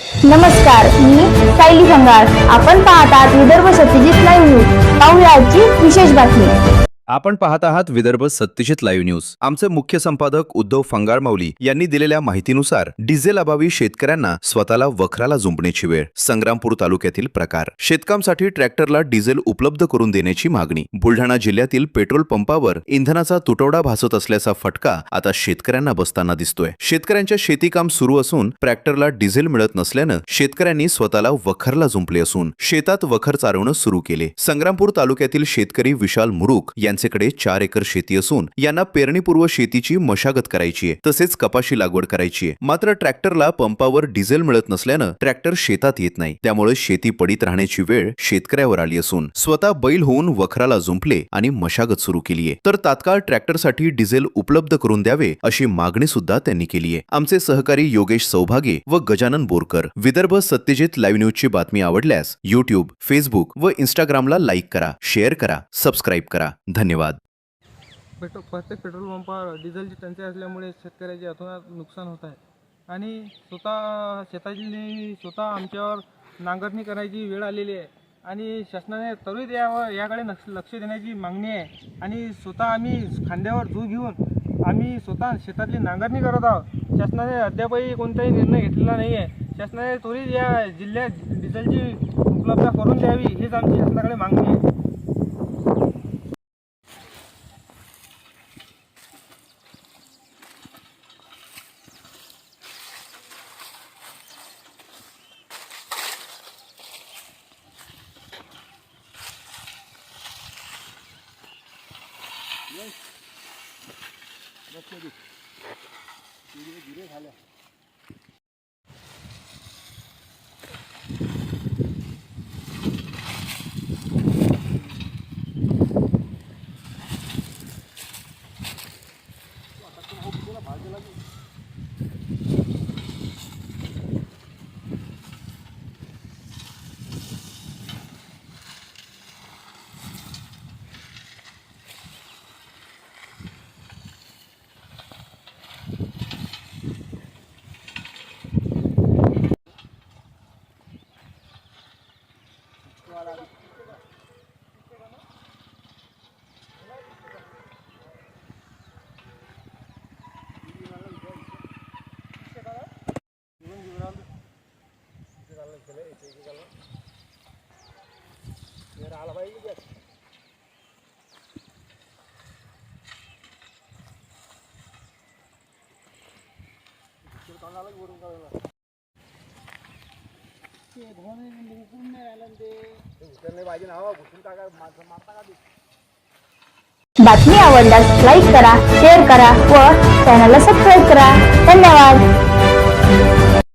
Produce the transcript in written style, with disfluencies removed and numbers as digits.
नमस्कार, मी सायली भंगार. आपण पाहत आहात विदर्भ सत्यजित लाईव्ह न्यूज. पाहूया आजची विशेष बातमी. आपण पाहत आहात विदर्भ सत्यजित लाईव्ह न्यूज. आमचे मुख्य संपादक उद्धव फंगार माऊली यांनी दिलेल्या माहितीनुसार डिझेल अभावी शेतकऱ्यांना स्वतःला वखराला जुंपण्याची वेळ. संग्रामपूर तालुक्यातील प्रकार. शेतकामासाठी ट्रॅक्टरला डिझेल उपलब्ध करून देण्याची मागणी. बुलढाणा जिल्ह्यातील पेट्रोल पंपावर इंधनाचा तुटवडा भासत असल्याचा फटका आता शेतकऱ्यांना बसताना दिसतोय. शेतकऱ्यांच्या शेतीकाम सुरू असून ट्रॅक्टरला डिझेल मिळत नसल्यानं शेतकऱ्यांनी स्वतःला वखरला जुंपले असून शेतात वखर चारवणं सुरू केले. संग्रामपूर तालुक्यातील शेतकरी विशाल मुरुक यांच्याकडे 4 एकर शेती असून यांना पेरणीपूर्व शेतीची मशागत करायची आहे, तसेच कपाशी लागवड करायची आहे. मात्र ट्रॅक्टरला पंपावर डिझेल मिळत नसल्यानं ट्रॅक्टर शेतात येत नाही. त्यामुळे शेती पडीत राहण्याची वेळ शेतकऱ्यावर आली असून स्वतः बैल होऊन वखराला जुंपले आणि मशागत सुरू केली आहे. तर तात्काळ ट्रॅक्टरसाठी डिझेल उपलब्ध करून द्यावे अशी मागणी सुद्धा त्यांनी केली आहे. आमचे सहकारी योगेश सौभागे व गजानन बोरकर. विदर्भ सत्यजित लाईव्ह न्यूजची बातमी आवडल्यास YouTube, Facebook व Instagramला लाईक करा, शेअर करा, सबस्क्राईब करा. धन्यवाद. प्रत्येक पेट्रोल पंपावर डिझेलची टंचाई असल्यामुळे शेतकऱ्याचे अतोनात नुकसान होत आहे आणि स्वतः आमच्यावर नांगरणी करायची वेळ आलेली आहे आणि शासनाने त्वरित याकडे लक्ष देण्याची मागणी आहे आणि स्वतः आम्ही खांद्यावर झू घेऊन आम्ही स्वतः शेतातली नांगरणी करत आहोत. शासनाने अद्यापही कोणताही निर्णय घेतलेला नाही आहे. शासनाने त्वरित या जिल्ह्यात डिझेलची उपलब्ध करून द्यावी हीच आमची शासनाकडे मागणी आहे. बातमी आवडल्यास लाईक करा, शेअर करा व चॅनलला सबस्क्राईब करा. धन्यवाद.